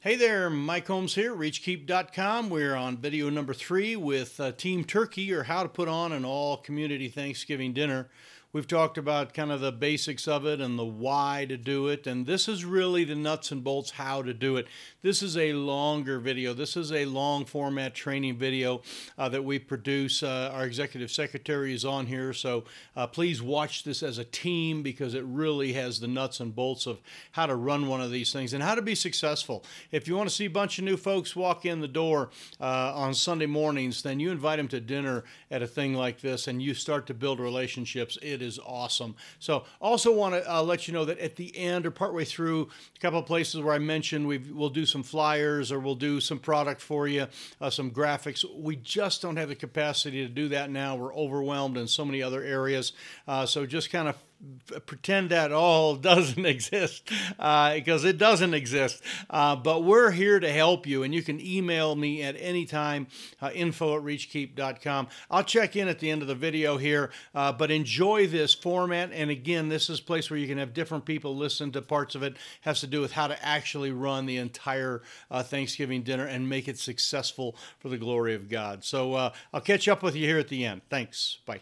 Hey there, Mike Holmes here, ReachKeep.com. We're on video number 3 with Team Turkey, or how to put on an all-community Thanksgiving dinner. We've talked about kind of the basics of it and the why to do it, and this is really the nuts and bolts how to do it. This is a longer video. This is a long format training video that we produce. Our executive secretary is on here, so please watch this as a team because it really has the nuts and bolts of how to run one of these things and how to be successful. If you want to see a bunch of new folks walk in the door on Sunday mornings, then you invite them to dinner at a thing like this and you start to build relationships. It is awesome. So also want to let you know that at the end or partway through, a couple of places where I mentioned we'll do some flyers or we'll do some product for you, some graphics. We just don't have the capacity to do that now. We're overwhelmed in so many other areas. So just kind of pretend that all doesn't exist because it doesn't exist. But we're here to help you, and you can email me at any time, info@reachkeep.com. I'll check in at the end of the video here, but enjoy this format. And again, this is a place where you can have different people listen to parts of it. It has to do with how to actually run the entire Thanksgiving dinner and make it successful for the glory of God. So I'll catch up with you here at the end. Thanks. Bye.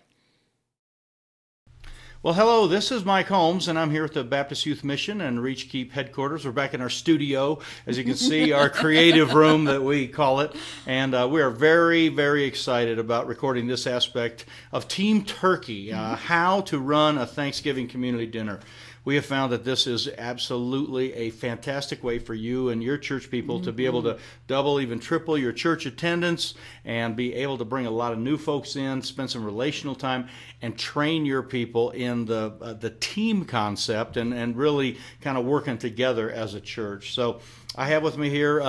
Well, hello, this is Mike Holmes, and I'm here at the Baptist Youth Mission and Reach Keep headquarters. We're back in our studio, as you can see, our creative room that we call it, and we are very, very excited about recording this aspect of Team Turkey, how to run a Thanksgiving community dinner. We have found that this is absolutely a fantastic way for you and your church people to be able to double, even triple your church attendance and be able to bring a lot of new folks in, spend some relational time, and train your people in the team concept and really kind of working together as a church. So I have with me here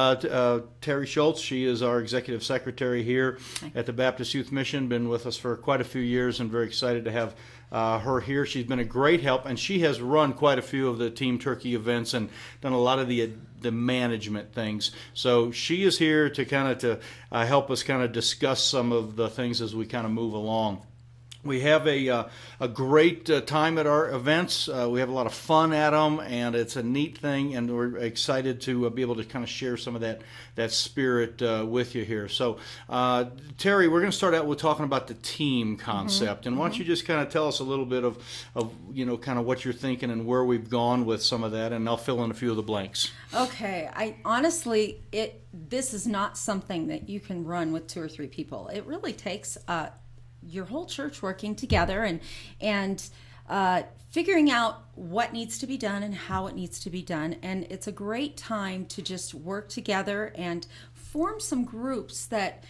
Terry Schultz. She is our executive secretary here at the Baptist Youth Mission. Been with us for quite a few years and very excited to have her here. She's been a great help, and she has run quite a few of the Team Turkey events and done a lot of the management things. So she is here to kind of help us kind of discuss some of the things as we kind of move along. We have a great time at our events. We have a lot of fun at them, and it's a neat thing, and we're excited to be able to kind of share some of that spirit with you here. So, Terry, we're going to start out with talking about the team concept, and why don't you just kind of tell us a little bit of you know, kind of what you're thinking and where we've gone with some of that, and I'll fill in a few of the blanks. Okay, honestly, this is not something that you can run with 2 or 3 people. It really takes your whole church working together and figuring out what needs to be done and how it needs to be done. And it's a great time to just work together and form some groups that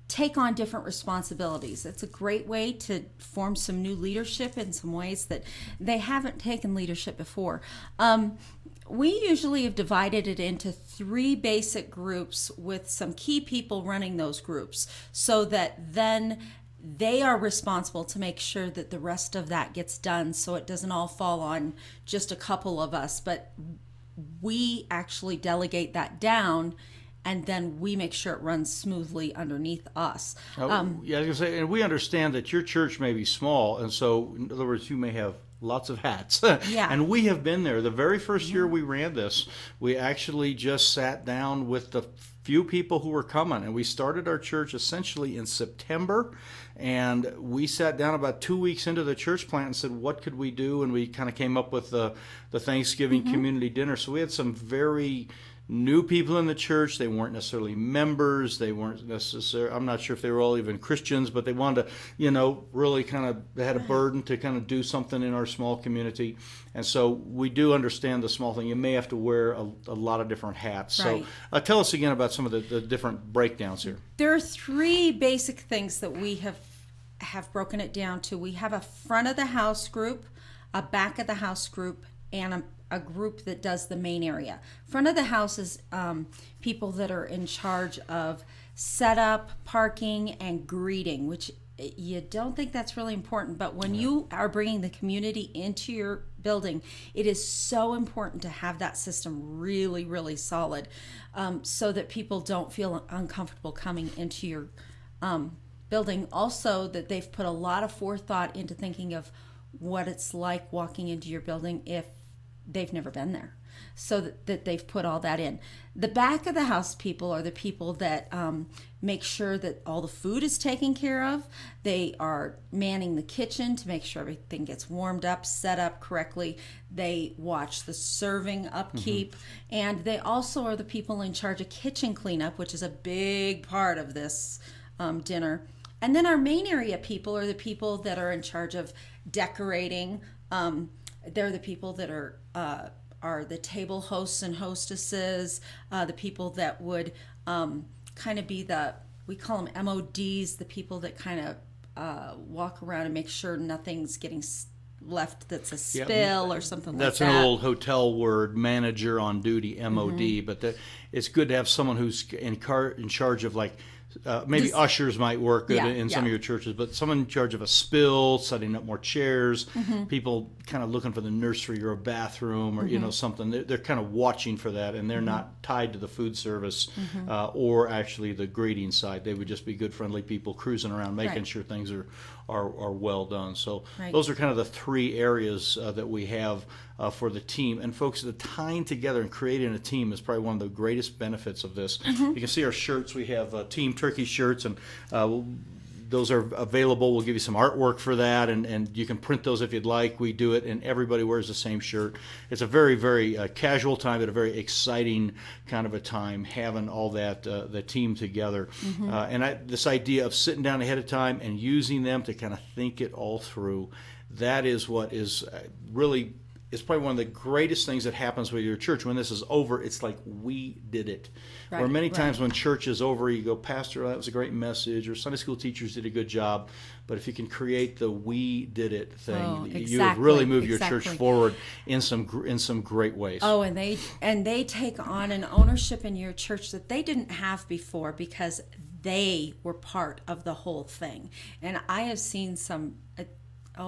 take on different responsibilities. It's a great way to form some new leadership in some ways that they haven't taken leadership before. We usually have divided it into 3 basic groups with some key people running those groups so that then they are responsible to make sure that the rest of that gets done so it doesn't all fall on just a couple of us, but we actually delegate that down and then we make sure it runs smoothly underneath us. Yeah, I was going to say, and we understand that your church may be small, and so in other words, you may have lots of hats. Yeah. And we have been there. The very first year we ran this, we actually just sat down with the few people who were coming, and we started our church essentially in September, and we sat down about 2 weeks into the church plant and said, what could we do? And we kind of came up with the Thanksgiving community dinner. So we had some very new people in the church. They weren't necessarily members. They weren't necessarily, I'm not sure if they were all even Christians, but they wanted to, you know, really kind of, they had a burden to kind of do something in our small community. And so we do understand the small thing. You may have to wear a lot of different hats. Right. So tell us again about some of the different breakdowns here. There are 3 basic things that we have broken it down to. We have a front of the house group, a back of the house group, and a group that does the main area. Front of the house is people that are in charge of setup, parking, and greeting, which you don't think that's really important, but when you are bringing the community into your building, it is so important to have that system really, really solid, so that people don't feel uncomfortable coming into your building. Also, that they've put a lot of forethought into thinking of what it's like walking into your building if they've never been there. So that they've put all that in. The back of the house people are the people that make sure that all the food is taken care of. They are manning the kitchen to make sure everything gets warmed up, set up correctly. They watch the serving upkeep. And they also are the people in charge of kitchen cleanup, which is a big part of this dinner. And then our main area people are the people that are in charge of decorating. They're the people that are the table hosts and hostesses, the people that would kind of be we call them MODs, the people that kind of walk around and make sure nothing's getting left that's a spill or something like that. That's an old hotel word, manager on duty, MOD, but it's good to have someone who's in charge of maybe ushers might work good in some of your churches, but someone in charge of a spill, setting up more chairs, people kind of looking for the nursery or a bathroom or something. They're kind of watching for that, and they're not tied to the food service or actually the grading side. They would just be good, friendly people cruising around, making sure things are well done. So those are kind of the three areas that we have for the team. And folks, the tying together and creating a team is probably one of the greatest benefits of this. You can see our shirts. We have Team Turkey shirts, and those are available. We'll give you some artwork for that, and you can print those if you'd like. We do it, and everybody wears the same shirt. It's a very, very casual time, but a very exciting kind of a time, having all that, the team together. And this idea of sitting down ahead of time and using them to kind of think it all through, that is what is really... It's probably one of the greatest things that happens with your church. When this is over, it's like, we did it. Where many times when church is over, you go, Pastor, that was a great message, or Sunday school teachers did a good job. But if you can create the "we did it" thing, you would really move your church forward in some great ways. Oh, and they take on an ownership in your church that they didn't have before, because they were part of the whole thing. And I have seen some...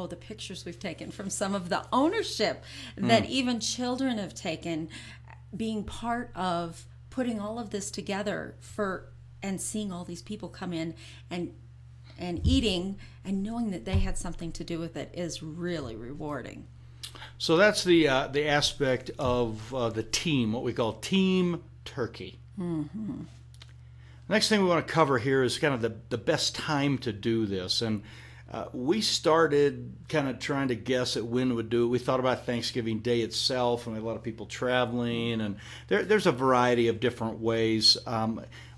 the pictures we've taken from some of the ownership that even children have taken, being part of putting all of this together and seeing all these people come in and eating and knowing that they had something to do with it is really rewarding. So that's the aspect of the team, what we call Team Turkey. Next thing we want to cover here is kind of the best time to do this. And we started kind of trying to guess at when we'd do it. We thought about Thanksgiving Day itself, and we had a lot of people traveling, and there's a variety of different ways.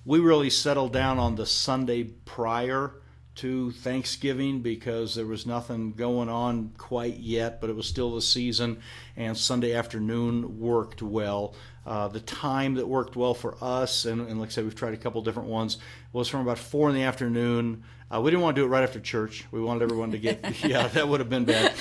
We really settled down on the Sunday prior to Thanksgiving because there was nothing going on quite yet, but it was still the season, and Sunday afternoon worked well. The time that worked well for us, and like I said, we've tried a couple different ones, was from about 4 in the afternoon. We didn't want to do it right after church. We wanted everyone to get, that would have been bad.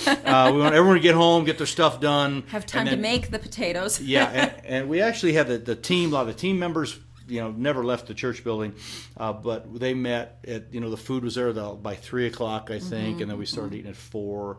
We want everyone to get home, get their stuff done. Have time to make the potatoes. And we actually had the team, a lot of the team members, never left the church building, but they met at, the food was there by 3 o'clock, I think, and then we started eating at 4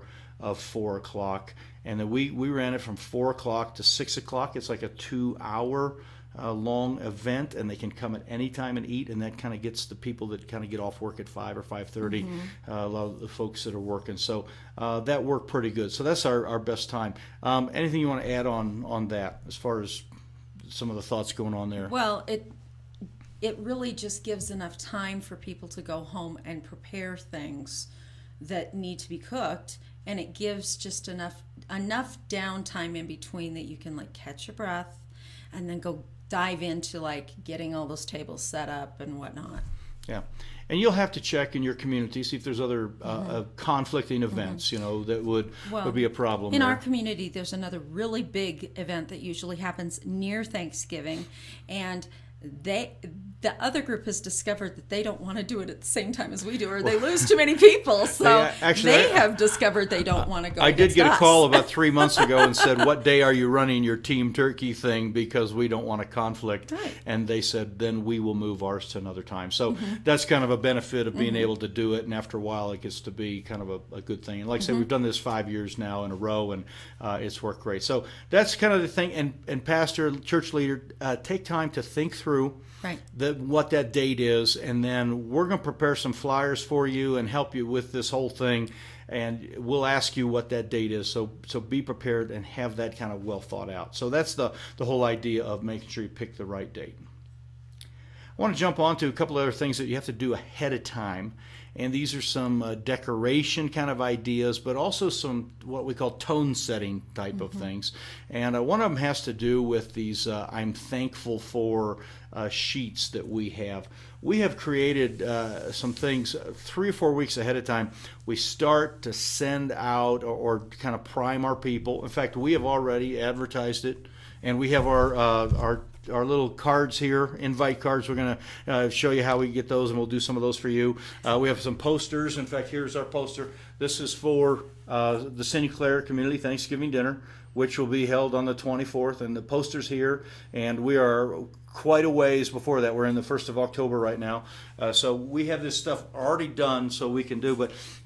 o'clock. And then we ran it from 4 o'clock to 6 o'clock. It's like a 2-hour long event, and they can come at any time and eat, and that kind of gets the people that kind of get off work at 5 or 5:30, a lot of the folks that are working. So that worked pretty good. So that's our best time. Anything you want to add on that as far as some of the thoughts going on there? Well, it really just gives enough time for people to go home and prepare things that need to be cooked, and it gives just enough downtime in between that you can catch your breath and then go dive into getting all those tables set up and whatnot. Yeah, and you'll have to check in your community, see if there's other conflicting events, that would be a problem. In our community, there's another really big event that usually happens near Thanksgiving, and the other group has discovered that they don't want to do it at the same time as we do, or they lose too many people. So they have discovered they don't want to go. I did get a call about 3 months ago and said, "What day are you running your Team Turkey thing? Because we don't want a conflict." Right. And they said, "Then we will move ours to another time." So that's kind of a benefit of being able to do it. And after a while, it gets to be kind of a good thing. And like I said, we've done this 5 years now in a row, and it's worked great. So that's kind of the thing. And pastor, church leader, take time to think through what that date is, and then we're going to prepare some flyers for you and help you with this whole thing. and we'll ask you what that date is. So be prepared and have that kind of well thought out. So that's the whole idea of making sure you pick the right date. I want to jump on to a couple other things that you have to do ahead of time. And these are some decoration kind of ideas, but also some what we call tone setting type of things. And one of them has to do with these I'm thankful for sheets that we have. We have created some things 3 or 4 weeks ahead of time. We start to send out or kind of prime our people. In fact, we have already advertised it, and we have our little cards here, invite cards. We're going to show you how we get those, and we'll do some of those for you. We have some posters. In fact, here's our poster. This is for the St. Clair Community Thanksgiving Dinner, which will be held on the 24th, and the poster's here, and we are quite a ways before that. We're in the 1st of October right now. So we have this stuff already done so we can do,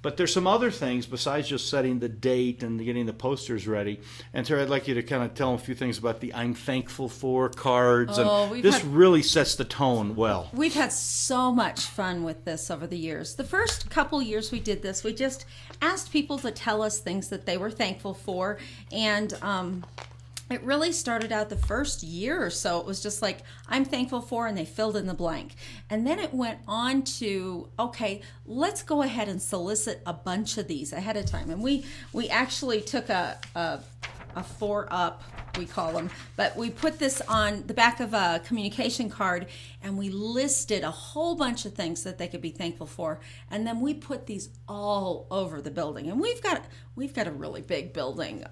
but there's some other things besides just setting the date and getting the posters ready. And Terry, I'd like you to kind of tell them a few things about the I'm thankful for cards. And this really sets the tone well. We've had so much fun with this over the years. The first couple years we did this, we just asked people to tell us things that they were thankful for, and it really started out the first year or so. It was just like, I'm thankful for, and they filled in the blank. And then it went on to, okay, let's go ahead and solicit a bunch of these ahead of time. And we actually took a 4-up, we call them, but we put this on the back of a communication card, and we listed a whole bunch of things that they could be thankful for. And then we put these all over the building. And we've got a really big building.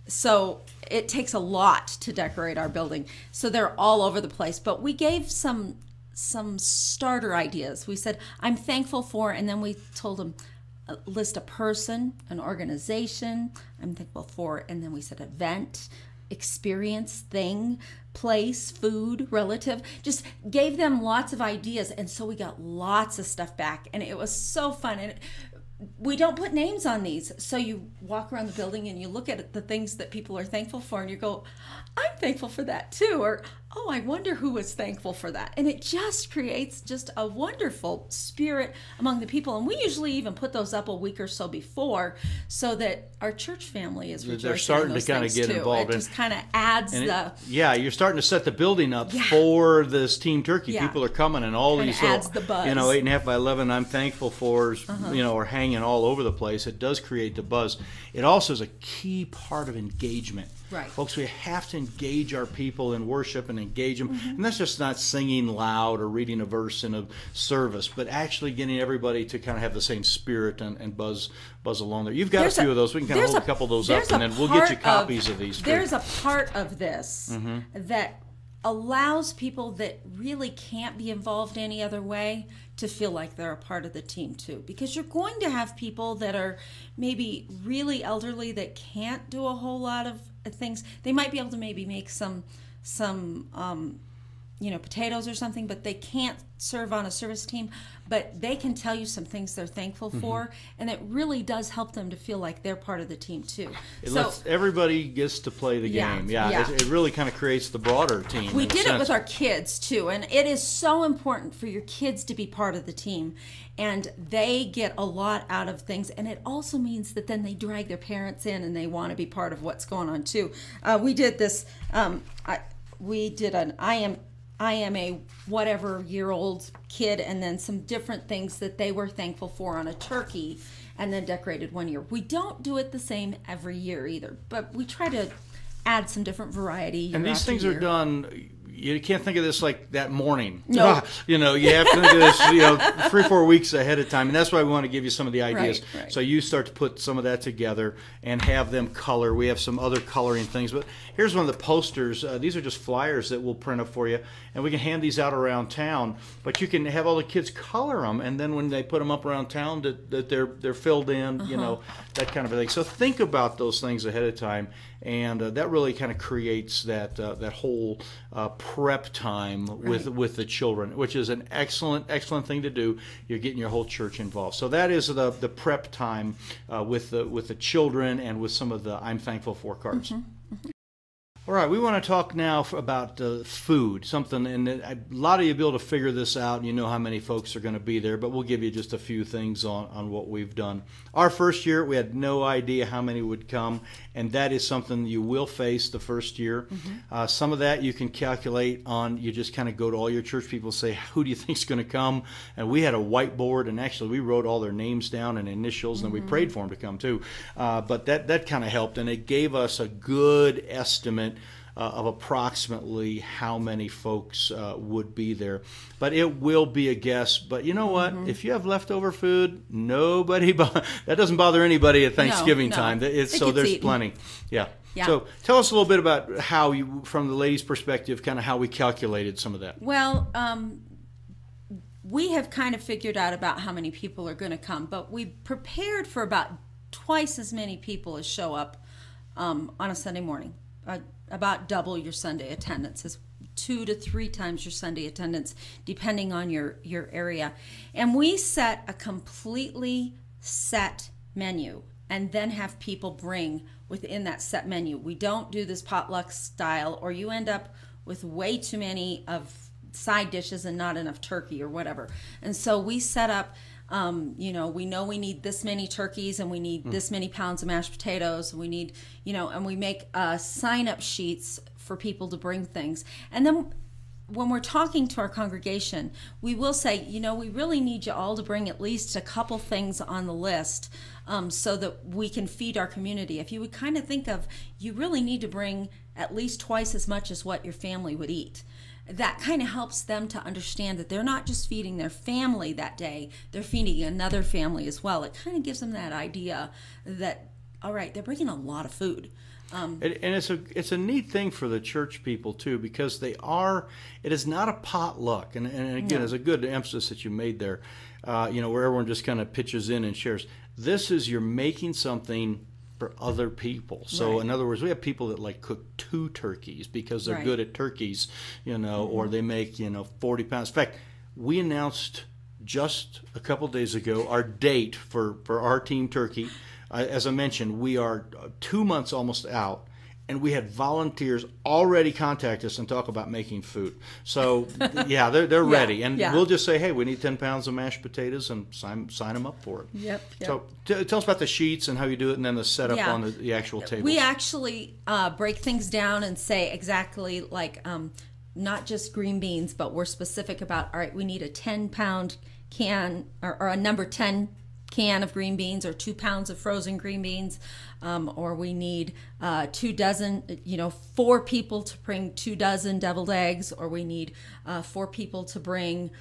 So it takes a lot to decorate our building. So they're all over the place. But we gave some starter ideas. We said, I'm thankful for, and then we told them, list a person, an organization, I'm thankful for, and then we said event, experience, thing, place, food, relative. Just gave them lots of ideas. And so we got lots of stuff back. And it was so fun. And we don't put names on these, so you walk around the building and you look at the things that people are thankful for, and you go, I'm thankful for that too, or oh, I wonder who was thankful for that. And it just creates just a wonderful spirit among the people. And we usually even put those up a week or so before, so that our church family is rejoicing. They're starting in those to kind of things get too. involved. It just kind of adds you're starting to set the building up for this Team Turkey. Yeah. People are coming, and all Kinda these little, adds the buzz. 8.5 by 11 I'm thankful for, are hanging all over the place. It does create the buzz. It also is a key part of engagement. Right. Folks, we have to engage our people in worship and engage them. And that's just not singing loud or reading a verse in a service, but actually getting everybody to kind of have the same spirit and buzz along there. You've got a few of those. We can kind of hold a couple of those up, and then we'll get you copies of these. There's a part of this that allows people that really can't be involved any other way to feel like they're a part of the team too, because you're going to have people that are maybe really elderly that can't do a whole lot of things. They might be able to maybe make some potatoes or something, but they can't serve on a service team, but they can tell you some things they're thankful for, and it really does help them to feel like they're part of the team too. Everybody gets to play the game. It really kind of creates the broader team. We did it with our kids too, and it is so important for your kids to be part of the team, and they get a lot out of things, and it also means that then they drag their parents in and they want to be part of what's going on too. We did this, we did an I am a whatever year old kid, and then some different things that they were thankful for on a turkey, and then decorated one year. We don't do it the same every year either, but we try to add some different variety. And these things are done. You can't think of this like that morning. No. You have to think of this 3 or 4 weeks ahead of time. And that's why we want to give you some of the ideas. Right. So you start to put some of that together and have them color. We have some other coloring things. But here's one of the posters. These are just flyers that we'll print up for you. And we can hand these out around town. But you can have all the kids color them. And then when they put them up around town, that they're filled in, that kind of a thing. So think about those things ahead of time. And that really kind of creates that whole prep time with the children, which is an excellent thing to do. You're getting your whole church involved. So that is the prep time with the children and with some of the I'm thankful for cards. All right, we want to talk now about food, something, and a lot of you will be able to figure this out, and you know how many folks are going to be there, but we'll give you just a few things on what we've done. Our first year, we had no idea how many would come, and that is something you will face the first year. Mm-hmm. Some of that you can calculate on, you just kind of go to all your church people and say, who do you think is going to come? And we had a whiteboard, and actually we wrote all their names down and initials, and we prayed for them to come too. But that kind of helped, and it gave us a good estimate of approximately how many folks would be there. But it will be a guess. But you know what? If you have leftover food, that doesn't bother anybody at Thanksgiving time. So there's eaten. Plenty. Yeah. So tell us a little bit about how you, from the ladies' perspective, kind of how we calculated some of that. Well, we have kind of figured out about how many people are going to come, but we prepared for about twice as many people as show up on a Sunday morning. About double your Sunday attendance, is 2 to 3 times your Sunday attendance, depending on your area. And we set a completely set menu and then have people bring within that set menu. We don't do this potluck style, or you end up with way too many of side dishes and not enough turkey or whatever. And so we set up, we know we need this many turkeys, and we need this many pounds of mashed potatoes, and we need, and we make sign-up sheets for people to bring things. And then when we're talking to our congregation, we will say, we really need you all to bring at least a couple things on the list so that we can feed our community. If you would kind of think of, you really need to bring at least twice as much as what your family would eat. That kind of helps them to understand that they're not just feeding their family that day, they're feeding another family as well. It kind of gives them that idea that, all right, they're bringing a lot of food. And it's a neat thing for the church people too, because it is not a potluck, and again, it's a good emphasis that you made there, where everyone just kind of pitches in and shares. This is, you're making something for other people. So in other words, we have people that like cook 2 turkeys because they're good at turkeys, or they make 40 pounds. In fact, we announced just a couple days ago our date for our team turkey. As I mentioned, we are 2 months almost out, and we had volunteers already contact us and talk about making food. So they're ready, and we'll just say, hey, we need 10 pounds of mashed potatoes, and sign them up for it. Yep. So tell us about the sheets and how you do it, and then the setup on the actual tables. We actually break things down and say exactly like not just green beans, but we're specific about, all right, we need a 10-pound can or a number 10 can of green beans, or 2 pounds of frozen green beans, or we need 2 dozen, 4 people to bring 2 dozen deviled eggs, or we need 4 people to bring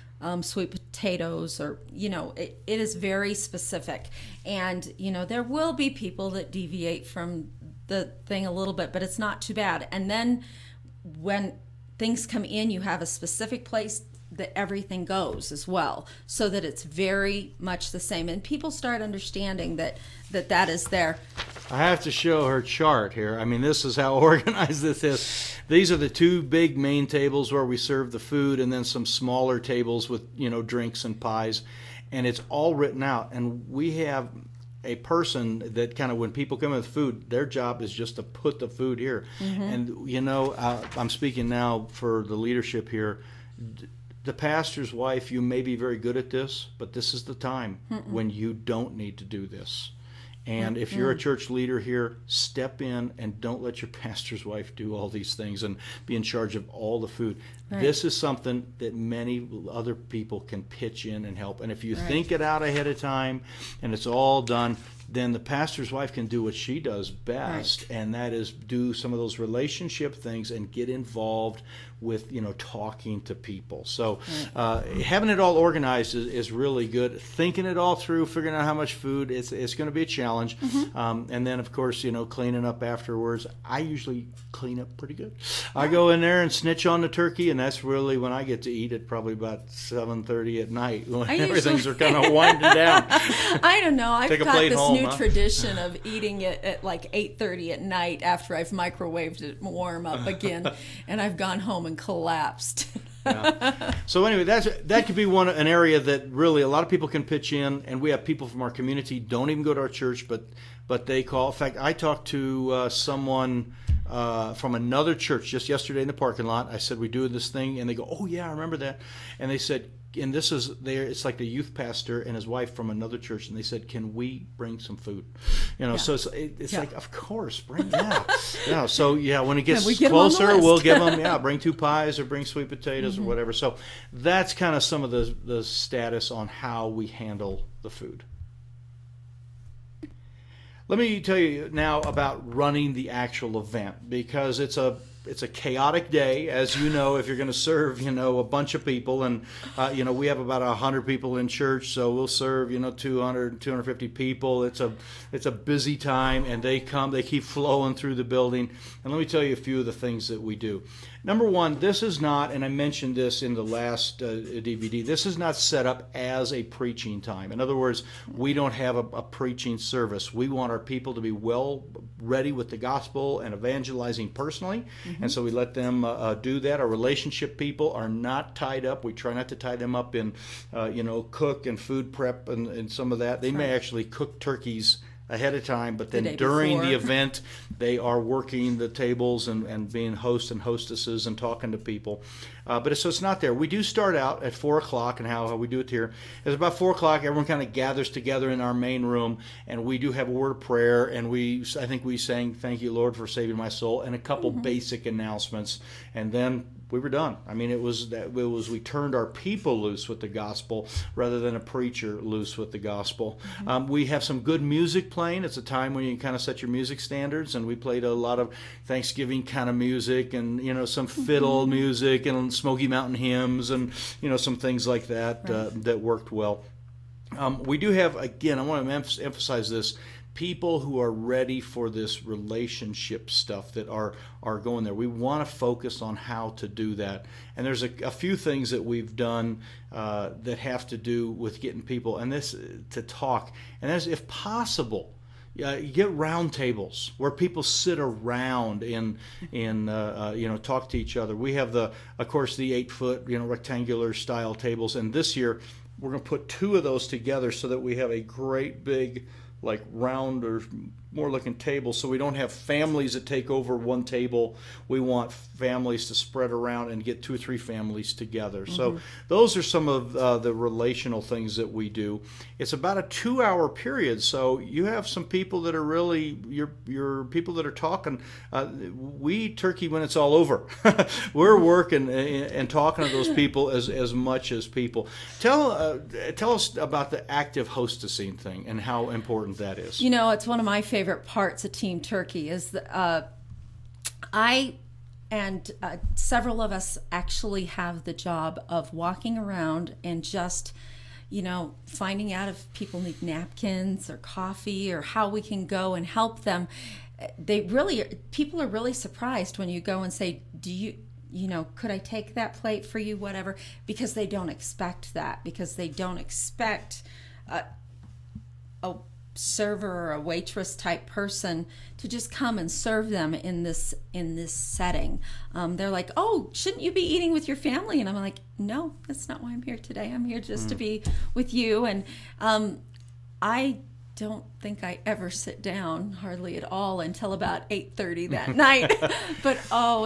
sweet potatoes, or it is very specific. And there will be people that deviate from the thing a little bit, but it's not too bad. And then when things come in, you have a specific place that everything goes as well, so that it's very much the same, and people start understanding that is there. I have to show her chart here. I mean, this is how organized this is. These are the 2 big main tables where we serve the food, and then some smaller tables with drinks and pies, and it's all written out. And we have a person that kind of, when people come with food, their job is just to put the food here. And I'm speaking now for the leadership here. The pastor's wife, you may be very good at this, but this is the time when you don't need to do this. And if you're a church leader here, step in and don't let your pastor's wife do all these things and be in charge of all the food. Right. This is something that many other people can pitch in and help. And if you think it out ahead of time and it's all done, then the pastor's wife can do what she does best, and that is do some of those relationship things and get involved with talking to people. So having it all organized is really good. Thinking it all through, figuring out how much food, it's going to be a challenge. And then of course cleaning up afterwards. I usually clean up pretty good. I go in there and snitch on the turkey, and that's really when I get to eat it, probably about 7:30 at night when everything's are kind of winding down. I don't know. I've got this new tradition of eating it at like 8:30 at night after I've microwaved it warm up again, and I've gone home and collapsed. So anyway, that could be an area that really a lot of people can pitch in, and we have people from our community don't even go to our church, but they call. In fact, I talked to someone from another church just yesterday in the parking lot. I said, we do this thing, and they go, oh yeah, I remember that. And they said, and this is there. It's like the youth pastor and his wife from another church, and they said, "Can we bring some food?" So it's like, of course, bring yeah. So when it gets closer, we'll give them bring 2 pies or bring sweet potatoes or whatever. So that's kind of some of the status on how we handle the food. Let me tell you now about running the actual event, because it's a chaotic day, as you know, if you're going to serve, a bunch of people. And, we have about 100 people in church, so we'll serve, 200, 250 people. It's a busy time, and they keep flowing through the building. And let me tell you a few of the things that we do. Number one, this is not, and I mentioned this in the last DVD, this is not set up as a preaching time. In other words, we don't have a preaching service. We want our people to be well ready with the gospel and evangelizing personally. And so we let them do that. Our relationship people are not tied up. We try not to tie them up in, cook and food prep and some of that. They may actually cook turkeys ahead of time, but then during the event, they are working the tables and being hosts and hostesses and talking to people. But it's not there. We do start out at 4 o'clock, and how we do it here is about 4 o'clock. Everyone kind of gathers together in our main room, and we do have a word of prayer, and I think we sang "Thank You, Lord, for saving my soul," and a couple basic announcements, and then we were done. I mean, it was we turned our people loose with the gospel rather than a preacher loose with the gospel. We have some good music playing. It's a time when you can kind of set your music standards, and we played a lot of Thanksgiving kind of music, and some fiddle music and Smoky Mountain hymns, and some things like that that worked well. We do have, again, I want to emphasize this, people who are ready for this relationship stuff that are going there. We want to focus on how to do that. And there's a few things that we've done that have to do with getting people and this to talk. And that's, if possible, you get round tables where people sit around and talk to each other. We have of course the 8-foot rectangular style tables, and this year we're going to put 2 of those together so that we have a great big, like, round or more looking table, so we don't have families that take over one table. We want families to spread around and get 2 or 3 families together. So those are some of the relational things that we do. It's about a 2-hour period, so you have some people that are really your people that are talking. We turkey when it's all over. We're working and talking to those people as much as people. Tell us about the active hostessing thing and how important that is. It's one of my favorite parts of Team Turkey is I and several of us actually have the job of walking around and just finding out if people need napkins or coffee or how we can go and help them. People are really surprised when you go and say, do you could I take that plate for you, whatever, because they don't expect that, because they don't expect a server or a waitress type person to just come and serve them in this setting. They're like, oh, shouldn't you be eating with your family? And I'm like, no, that's not why I'm here today. I'm here just to be with you. And I don't think I ever sit down hardly at all until about 8:30 that night. But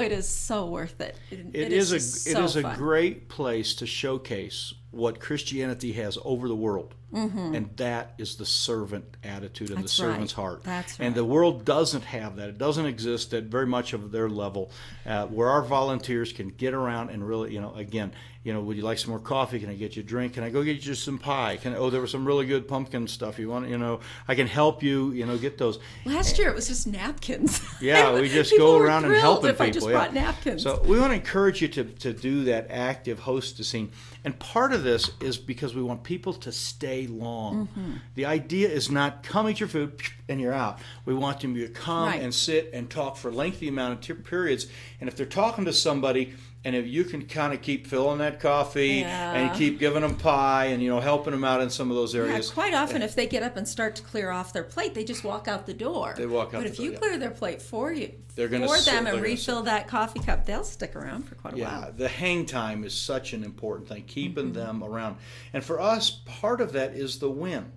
it is so worth it. It is a great place to showcase what Christianity has over the world. And that is the servant attitude and the servant's heart. That's right. And the world doesn't have that. It doesn't exist at very much of their level, where our volunteers can get around and really, again, would you like some more coffee? Can I get you a drink? Can I go get you some pie? There was some really good pumpkin stuff. You want, I can help you, get those. Last year it was just napkins. Yeah, we just go around and helping people. I just brought napkins. So we want to encourage you to do that active hostessing. And part of this is because we want people to stay long. The idea is not come eat your food and you're out. We want them to come and sit and talk for a lengthy amount of periods. And if they're talking to somebody, and if you can kind of keep filling that coffee and keep giving them pie and helping them out in some of those areas. Yeah, quite often if they get up and start to clear off their plate, they just walk out the door. They walk out But the if door, you clear their plate for them and refill that coffee cup, they'll stick around for quite a while. Yeah, the hang time is such an important thing, keeping them around. And for us, part of that is the win.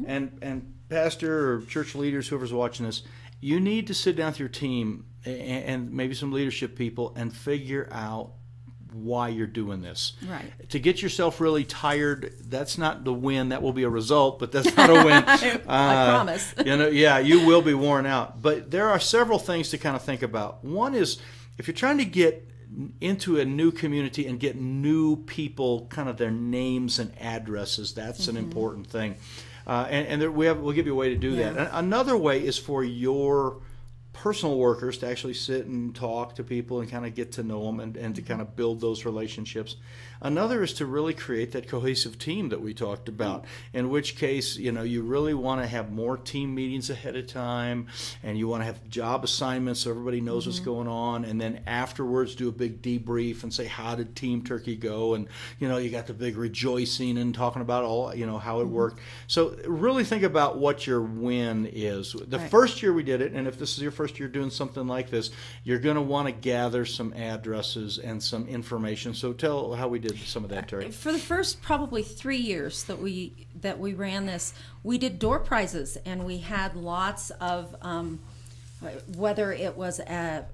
And pastor or church leaders, whoever's watching this, you need to sit down with your team and maybe some leadership people, and figure out why you're doing this. Right. To get yourself really tired, that's not the win. That will be a result, but that's not a win. I promise. Yeah, you will be worn out. But there are several things to kind of think about. One is, if you're trying to get into a new community and get new people, kind of their names and addresses, that's an important thing. We'll give you a way to do that. Another way is for your personal workers to actually sit and talk to people and kind of get to know them and to kind of build those relationships. Another is to really create that cohesive team that we talked about, in which case, you really want to have more team meetings ahead of time, and you want to have job assignments so everybody knows what's going on, and then afterwards do a big debrief and say, how did Team Turkey go? And, you got the big rejoicing and talking about all, how it worked. So really think about what your win is. The first year we did it, and if this is your first year doing something like this, you're going to want to gather some addresses and some information. So tell how we did some of that, Terry. For the first probably 3 years that we ran this, we did door prizes, and we had lots of whether it was a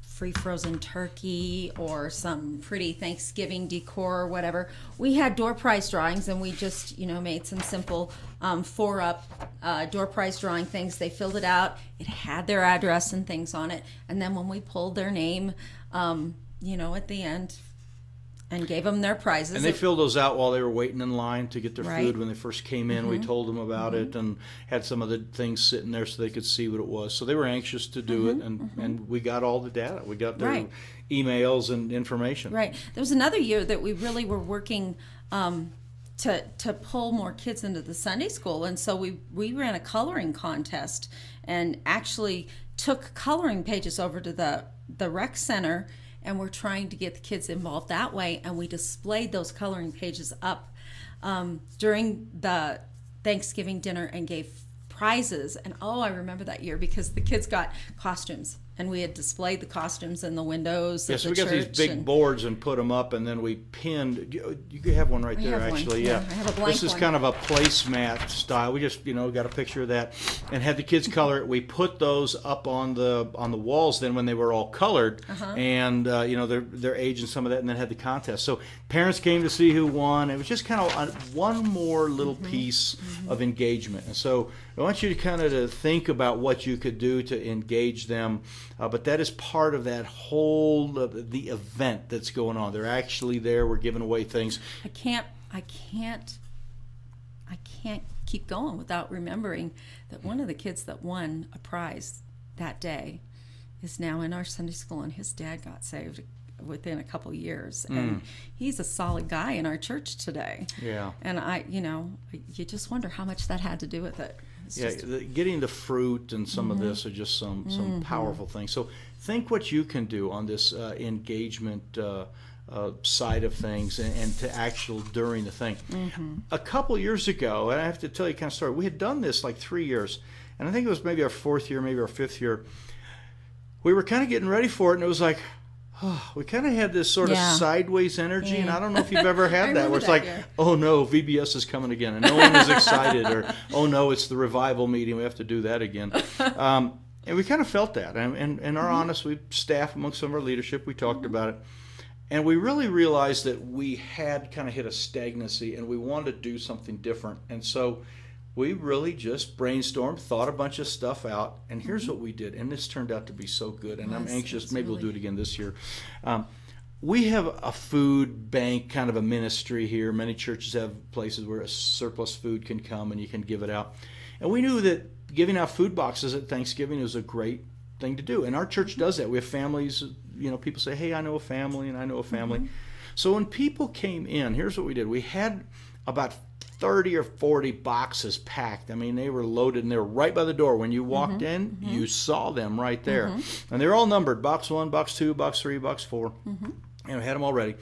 free frozen turkey or some pretty Thanksgiving decor or whatever. We had door prize drawings, and we just made some simple 4-up door prize drawing things. They filled it out. It had their address and things on it, and then when we pulled their name at the end and gave them their prizes. And they filled those out while they were waiting in line to get their food when they first came in. We told them about it and had some of the things sitting there so they could see what it was. So they were anxious to do it, and we got all the data. We got their emails and information. Right. There was another year that we really were working to pull more kids into the Sunday school, and so we ran a coloring contest and actually took coloring pages over to the rec center, and we're trying to get the kids involved that way, and we displayed those coloring pages up during the Thanksgiving dinner and gave prizes. And I remember that year because the kids got costumes, and we had displayed the costumes in the windows. Yes, we got these big boards and put them up, and then we pinned. You could have one right there, actually. Yeah, I have a blank This is kind of a placemat style. We just got a picture of that and had the kids color it. We put those up on the walls then when they were all colored, and their age and some of that, and then had the contest. So parents came to see who won. It was just kind of one more little piece of engagement. And so I want you to kind of to think about what you could do to engage them. But that is part of that whole the event that's going on. They're actually there. We're giving away things. I can't keep going without remembering that one of the kids that won a prize that day is now in our Sunday school, and his dad got saved within a couple years, and he's a solid guy in our church today. Yeah. And you just wonder how much that had to do with it. Getting the fruit and some of this are just some powerful things. So think what you can do on this engagement side of things and to actual during the thing. A couple years ago, and I have to tell you kind of story, we had done this like 3 years, and I think it was maybe our 4th year, maybe our 5th year. We were kind of getting ready for it, and it was like, we kind of had this sort of sideways energy, and I don't know if you've ever had that, where it's like, oh no, VBS is coming again, and no one is excited, or oh no, it's the revival meeting, we have to do that again. And we kind of felt that, and our honest, we staff amongst some of our leadership, we talked about it, and we really realized that we had kind of hit a stagnancy, and we wanted to do something different, and so we really just brainstormed, thought a bunch of stuff out, and here's what we did. And this turned out to be so good, and I'm anxious. Maybe we'll do it again this year. We have a food bank, kind of a ministry here. Many churches have places where a surplus food can come and you can give it out. And we knew that giving out food boxes at Thanksgiving was a great thing to do. And our church does that. We have families, people say, hey, I know a family, and I know a family. So when people came in, here's what we did. We had about 30 or 40 boxes packed. I mean, they were loaded, and they were right by the door. When you walked in, you saw them right there. And they're all numbered, box 1, box 2, box 3, box 4. And we had them all ready.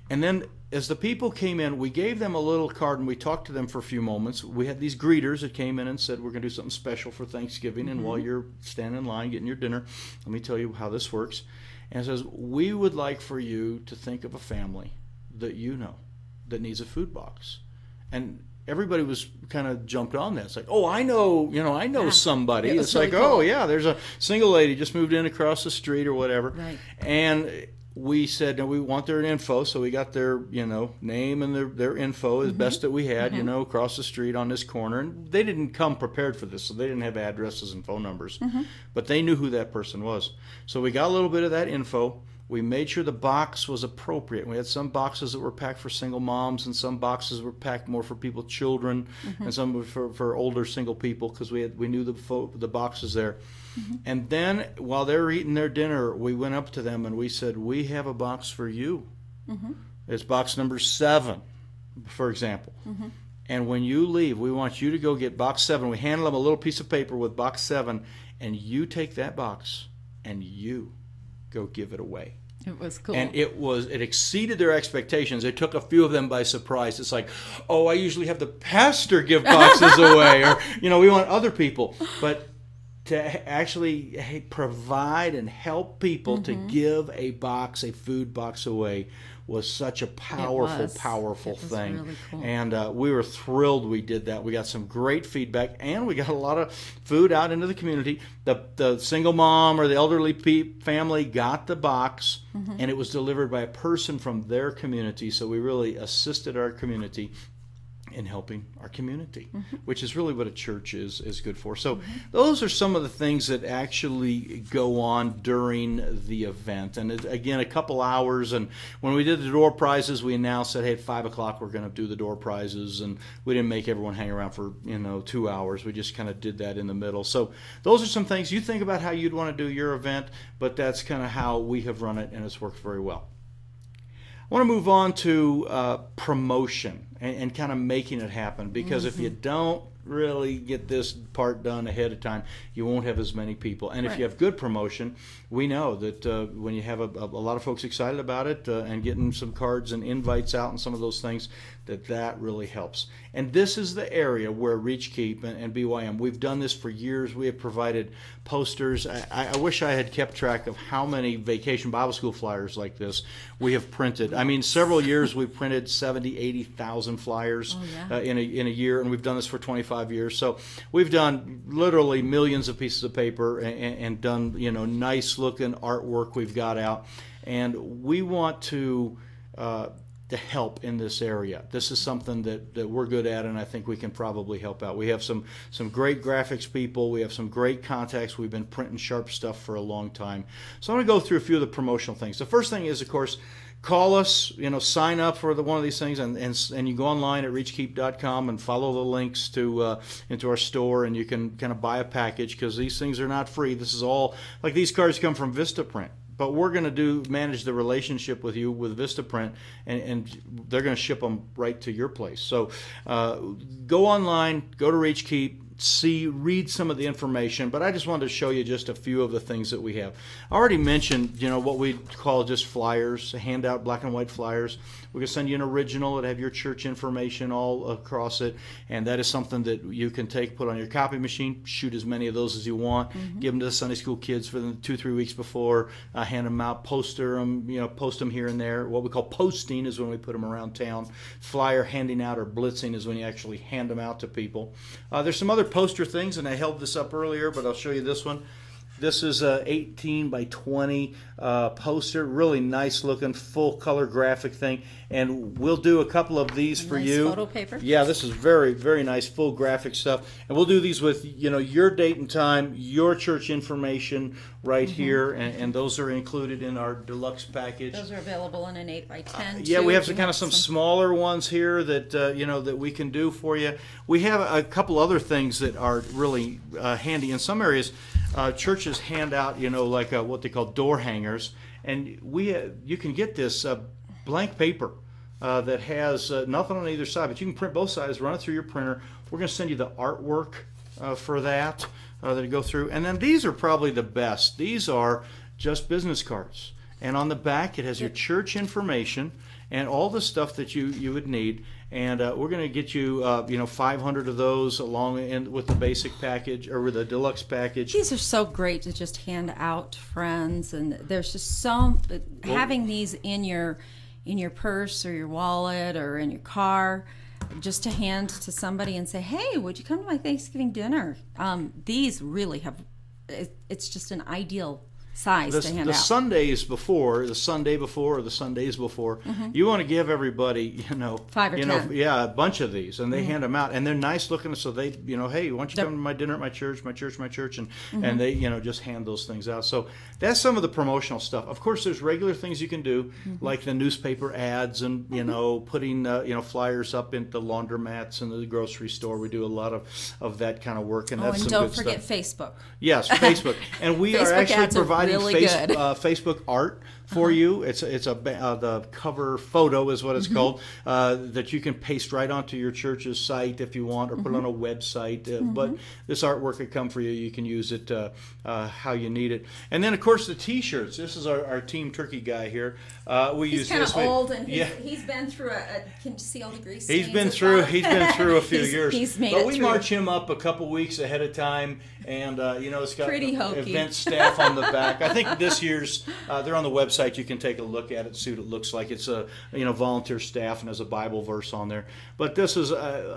And then as the people came in, we gave them a little card, and we talked to them for a few moments. We had these greeters that came in and said, we're going to do something special for Thanksgiving, and while you're standing in line getting your dinner, let me tell you how this works. And it says, we would like for you to think of a family that you know that needs a food box. And everybody was kind of jumped on that. It's like, oh, I know, I know somebody. It was It's really like, cool. oh yeah, there's a single lady just moved in across the street or whatever. Right. And we said, no, we want their info, so we got their, name and their info as best that we had, across the street on this corner. And they didn't come prepared for this, so they didn't have addresses and phone numbers, but they knew who that person was. So we got a little bit of that info. We made sure the box was appropriate. We had some boxes that were packed for single moms, and some boxes were packed more for people, children, and some were for older single people, because we knew the boxes there. And then while they were eating their dinner, we went up to them and we said, we have a box for you. It's box number 7, for example. And when you leave, we want you to go get box 7. We handed them a little piece of paper with box 7, and you take that box and you go give it away. It was cool. And it exceeded their expectations. It took a few of them by surprise. It's like, oh, I usually have the pastor give boxes away, or we want other people. But to actually provide and help people to give a food box away was such a powerful thing. Really cool. And we were thrilled we did that. We got some great feedback, and we got a lot of food out into the community. The single mom or the elderly family got the box, and it was delivered by a person from their community. So we really assisted our community in helping our community, which is really what a church is good for. So those are some of the things that actually go on during the event. And again, a couple hours. And when we did the door prizes, we announced that, hey, at 5 o'clock we're going to do the door prizes, and we didn't make everyone hang around for 2 hours. We just kind of did that in the middle. So those are some things you think about how you'd want to do your event, but that's kind of how we have run it, and it's worked very well. I want to move on to promotion and kind of making it happen, because if you don't really get this part done ahead of time, you won't have as many people. And if you have good promotion, we know that when you have a lot of folks excited about it and getting some cards and invites out and some of those things, that really helps. And this is the area where Reach Keep and BYM, we've done this for years. We have provided posters. I wish I had kept track of how many Vacation Bible School flyers like this we have printed. I mean, several years we've printed 70, 80,000 flyers in a year, and we've done this for 25 years. So we've done literally millions of pieces of paper and done nice looking artwork we've got out, and we want to help in this area. This is something that we're good at, and I think we can probably help out. We have some great graphics people. We have some great contacts. We've been printing sharp stuff for a long time. So I'm going to go through a few of the promotional things. The first thing is, of course, call us, sign up for one of these things, and you go online at reachkeep.com and follow the links to into our store, and you can kind of buy a package, because these things are not free. This is all, like, these cards come from Vistaprint, but we're going to manage the relationship with you with Vistaprint, and they're going to ship them right to your place. So go online, go to Reach Keep, read some of the information, but I just wanted to show you just a few of the things that we have. I already mentioned, what we call just flyers, handout black and white flyers. We're going to send you an original that have your church information all across it, and that is something that you can put on your copy machine, shoot as many of those as you want, give them to the Sunday school kids for the 2-3 weeks before, hand them out, post them here and there. What we call posting is when we put them around town. Flyer handing out or blitzing is when you actually hand them out to people. There's some other poster things, and I held this up earlier, but I'll show you this one. This is a 18 by 20 poster, really nice looking, full color graphic thing, and we'll do a couple of these for you. Nice photo paper. Yeah, this is very, very nice, full graphic stuff, and we'll do these with your date and time, your church information right here, and those are included in our deluxe package. Those are available in an 8 by 10. Yeah, we have some smaller ones here that that we can do for you. We have a couple other things that are really handy in some areas. Churches hand out, like what they call door hangers, and you can get this blank paper that has nothing on either side, but you can print both sides, run it through your printer. We're going to send you the artwork for that go through, and then these are probably the best. These are just business cards, and on the back it has your church information and all the stuff that you would need. And we're going to get you, 500 of those along with the basic package or with the deluxe package. These are so great to just hand out to friends, and there's just having these in your purse or your wallet or in your car. just to hand to somebody and say, hey, would you come to my Thanksgiving dinner? These really have, it's just an ideal size to hand the out. Sundays before, the Sunday before, or the Sundays before, you want to give everybody, 5 or 10. Yeah, a bunch of these, and they hand them out, and they're nice looking. So they, hey, why don't you come to my dinner at my church, and they, just hand those things out. So that's some of the promotional stuff. Of course, there's regular things you can do, like the newspaper ads, and putting flyers up in the laundromats and the grocery store. We do a lot of that kind of work, and that's and some don't good forget stuff. Facebook. Yes, Facebook, and we are Facebook actually ads are providing really good. Facebook art for you. It's the cover photo is what it's called, that you can paste right onto your church's site if you want, or put it on a website. But this artwork could come for you. You can use it how you need it. And then, of course, the T-shirts. This is our Team Turkey guy here. He's kind of old, and he's been through can you see all the grease stains? He's been through a few years. He's made but it we through. March him up a couple weeks ahead of time, and it's got Pretty hokey. event staff on the back. I think this year's they're on the website. You can take a look at it, see what it looks like. It's a volunteer staff, and there's a Bible verse on there. But this is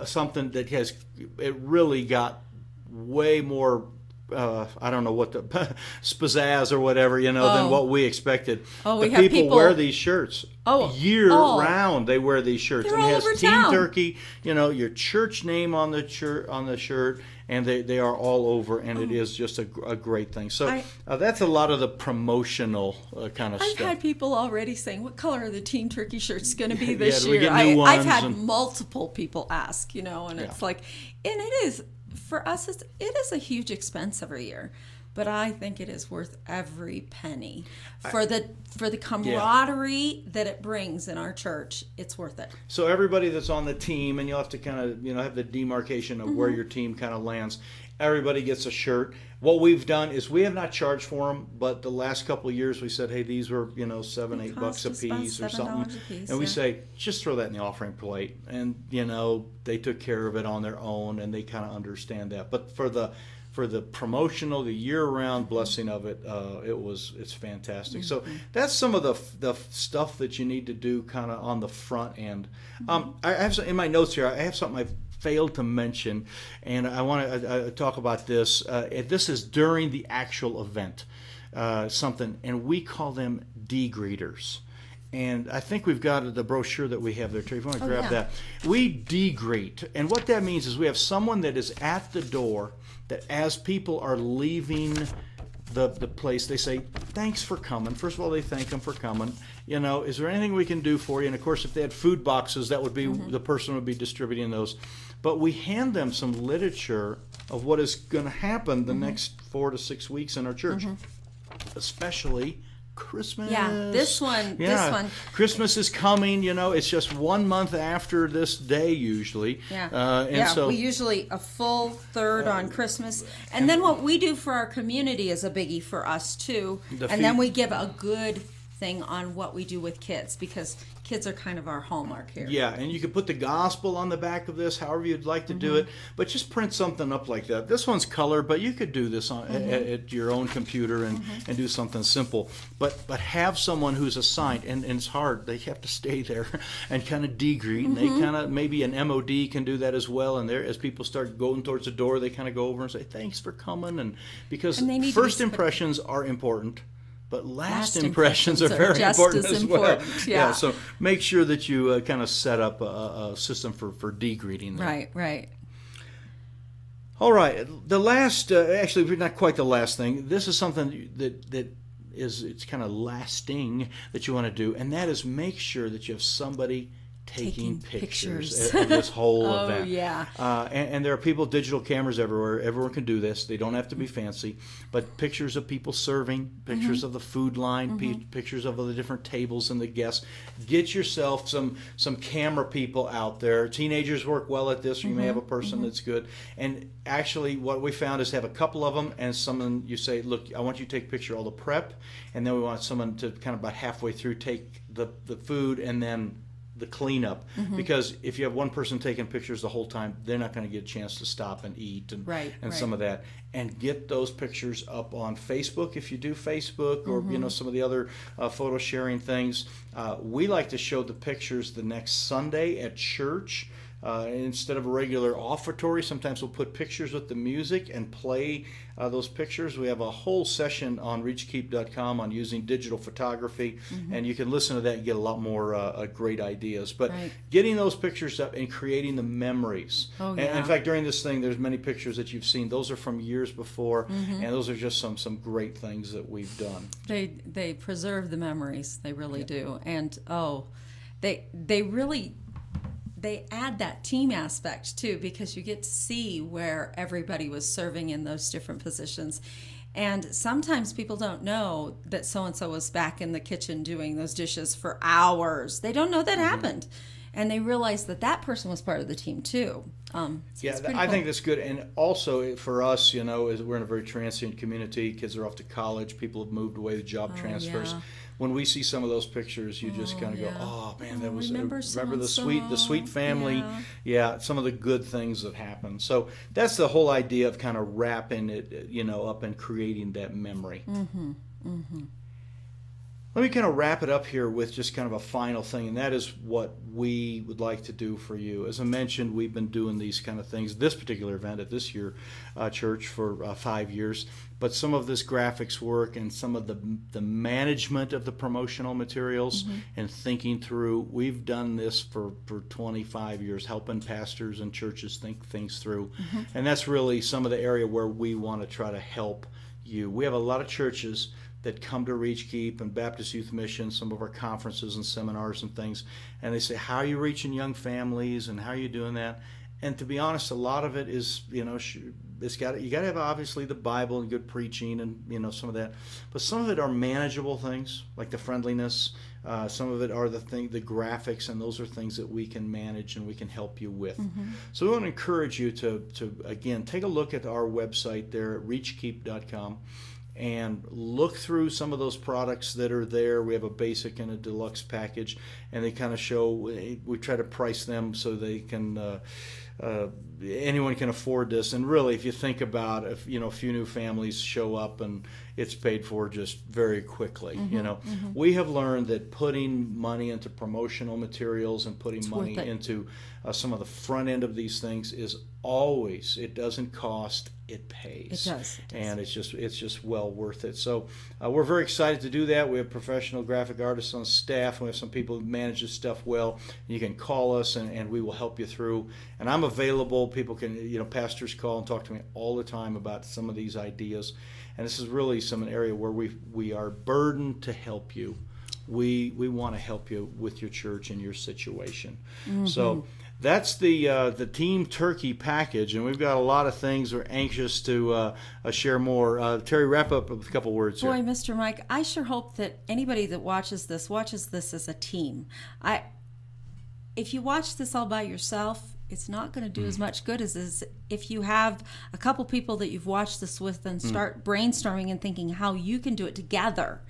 something that it really got way more. I don't know what the pizzazz or whatever, than what we expected. Oh, we the have people wear these shirts year round. They wear these shirts, They're and it all has over Team town. Turkey, your church name on the shirt, and they are all over, and it is just a great thing. So that's a lot of the promotional kind of I've stuff. had people already saying, what color are the Team Turkey shirts going to be this we year? get new I've ones had multiple people ask, and it's like, and it is, for us, it is a huge expense every year. But I think it is worth every penny for the camaraderie that it brings in our church. It's worth it. So everybody that's on the team, and you'll have to kind of have the demarcation of where your team kind of lands. Everybody gets a shirt. What we've done is we have not charged for them, but the last couple of years we said, hey, these were $7, $8 a piece or something, and we say just throw that in the offering plate, and they took care of it on their own, and they kind of understand that. But for the promotional, the year-round blessing of it, it's fantastic. So that's some of the stuff that you need to do kind of on the front end. I have in my notes here. I have something I failed to mention, and I want to talk about this. This is during the actual event, and we call them degreeters. And I think we've got the brochure that we have there, Terry. If you want to grab that. We degreet. And what that means is we have someone that is at the door that as people are leaving the place, they say, thanks for coming. First of all, they thank them for coming. Is there anything we can do for you? And, of course, if they had food boxes, that would be the person would be distributing those. But we hand them some literature of what is going to happen the next 4 to 6 weeks in our church, especially Christmas. Yeah, this one. Christmas is coming, it's just 1 month after this day usually. So we usually a full third on Christmas. And then what we do for our community is a biggie for us too. Then we give a good thing on what we do with kids, because kids are kind of our hallmark here. Yeah, and you could put the gospel on the back of this, however you'd like to do it, but just print something up like that. This one's color, but you could do this on at your own computer and do something simple. But have someone who's assigned, and it's hard. They have to stay there and kind of degreet, and they kind of, maybe an MOD can do that as well. And there, as people start going towards the door, they kind of go over and say, thanks for coming. And because first impressions are important, but last impressions are very important as well. Yeah, so make sure that you kind of set up a system for degreeting there. Right. All right. The last, actually, not quite the last thing. This is something that it's kind of lasting that you want to do, and that is make sure that you have somebody taking pictures of this whole event. And there are people, digital cameras everywhere. Everyone can do this. They don't have to be fancy. But pictures of people serving, pictures of the food line, pictures of the different tables and the guests. Get yourself some camera people out there. Teenagers work well at this, or you may have a person that's good. And actually what we found is have a couple of them, and someone you say, look, I want you to take a picture of all the prep, and then we want someone to kind of about halfway through take the food and then the cleanup, because if you have one person taking pictures the whole time, they're not going to get a chance to stop and eat and some of that. And get those pictures up on Facebook if you do Facebook, or some of the other photo sharing things. We like to show the pictures the next Sunday at church. Instead of a regular offertory, sometimes we'll put pictures with the music and play those pictures. We have a whole session on reachkeep.com on using digital photography, and you can listen to that and get a lot more great ideas. But getting those pictures up and creating the memories. Oh, yeah. And in fact, during this thing, there's many pictures that you've seen. Those are from years before, and those are just some great things that we've done. They preserve the memories. They really do. And they add that team aspect too, because you get to see where everybody was serving in those different positions. And sometimes people don't know that so-and-so was back in the kitchen doing those dishes for hours. They don't know that happened. And they realize that person was part of the team too. I think that's good. And also for us, as we're in a very transient community, kids are off to college, people have moved away, the job transfers. Yeah. When we see some of those pictures, you just kind of go, "Oh man, that was remember the sweet family." Yeah. Some of the good things that happened. So that's the whole idea of kind of wrapping it, up and creating that memory. Let me kind of wrap it up here with just kind of a final thing, and that is what we would like to do for you. As I mentioned, we've been doing these kind of things, this particular event at this year church for 5 years, but some of this graphics work and some of the management of the promotional materials and thinking through, we've done this for 25 years, helping pastors and churches think things through. And that's really some of the area where we want to try to help you. We have a lot of churches that come to Reach Keep and Baptist Youth Mission, some of our conferences and seminars and things, and they say, how are you reaching young families and how are you doing that? And to be honest, a lot of it is, you got to have obviously the Bible and good preaching and some of that, but some of it are manageable things like the friendliness. Some of it are the graphics, and those are things that we can manage and we can help you with. So we want to encourage you to again take a look at our website there at reachkeep.com. and look through some of those products that are there. We have a basic and a deluxe package, and they kind of show, we try to price them so they can, anyone can afford this. And really, if you think about, if a few new families show up and it's paid for just very quickly. We have learned that putting money into promotional materials and putting money into some of the front end of these things is always, it doesn't cost, it pays. It does. And it's just well worth it. So we're very excited to do that. We have professional graphic artists on staff, and we have some people who manage this stuff well. You can call us and we will help you through. And I'm available. People can, pastors call and talk to me all the time about some of these ideas. And this is really an area where we are burdened to help you. We want to help you with your church and your situation. So that's the Team Turkey package, and we've got a lot of things. We're anxious to share more. Terry, wrap up with a couple words here. Boy, Mr. Mike, I sure hope that anybody that watches this as a team. If you watch this all by yourself, it's not going to do as much good as if you have a couple people that you've watched this with and start brainstorming and thinking how you can do it together.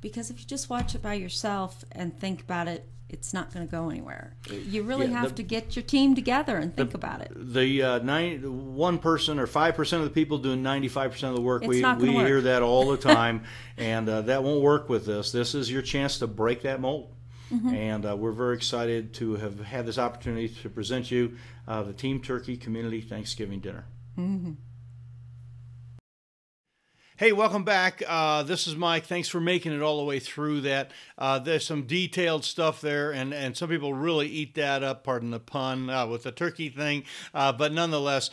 Because if you just watch it by yourself and think about it, it's not going to go anywhere. You really have to get your team together and think about it. The 1% or 5% of the people doing 95% of the work, we work. hear that all the time, and that won't work with this. This is your chance to break that mold. And we're very excited to have had this opportunity to present you the Team Turkey Community Thanksgiving Dinner. Hey, welcome back. This is Mike. Thanks for making it all the way through that. There's some detailed stuff there, and some people really eat that up, pardon the pun, with the turkey thing. But nonetheless,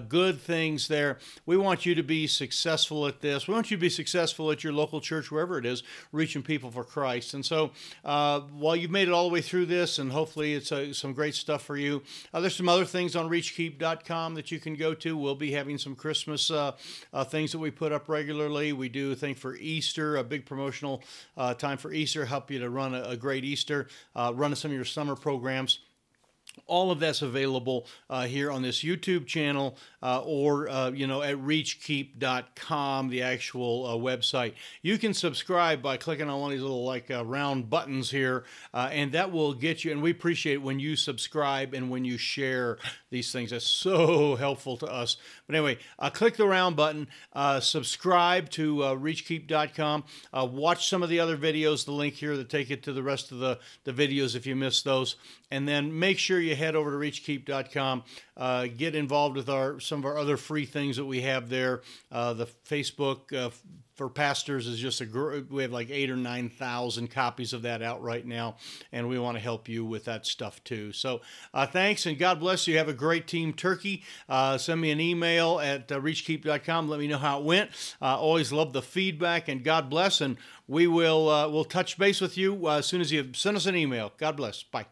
good things there. We want you to be successful at this. We want you to be successful at your local church, wherever it is, reaching people for Christ. And so while you've made it all the way through this, and hopefully it's some great stuff for you, there's some other things on reachkeep.com that you can go to. We'll be having some Christmas things that we put up regularly. We do a thing for Easter, a big promotional time for Easter, help you to run a great Easter, run some of your summer programs. All of that's available here on this YouTube channel or, at reachkeep.com, the actual website. You can subscribe by clicking on one of these little round buttons here, and that will get you, and we appreciate it when you subscribe and when you share these things. That's so helpful to us. But anyway, click the round button, subscribe to reachkeep.com, watch some of the other videos, the link here that take you to the rest of the videos if you missed those, and then make sure sure you head over to reachkeep.com. Get involved with some of our other free things that we have there. The Facebook for pastors is just we have like 8,000 or 9,000 copies of that out right now, and we want to help you with that stuff too. So thanks, and God bless you. Have a great Team Turkey. Send me an email at reachkeep.com. Let me know how it went. Always love the feedback, and God bless. And we'll touch base with you as soon as you send us an email. God bless. Bye.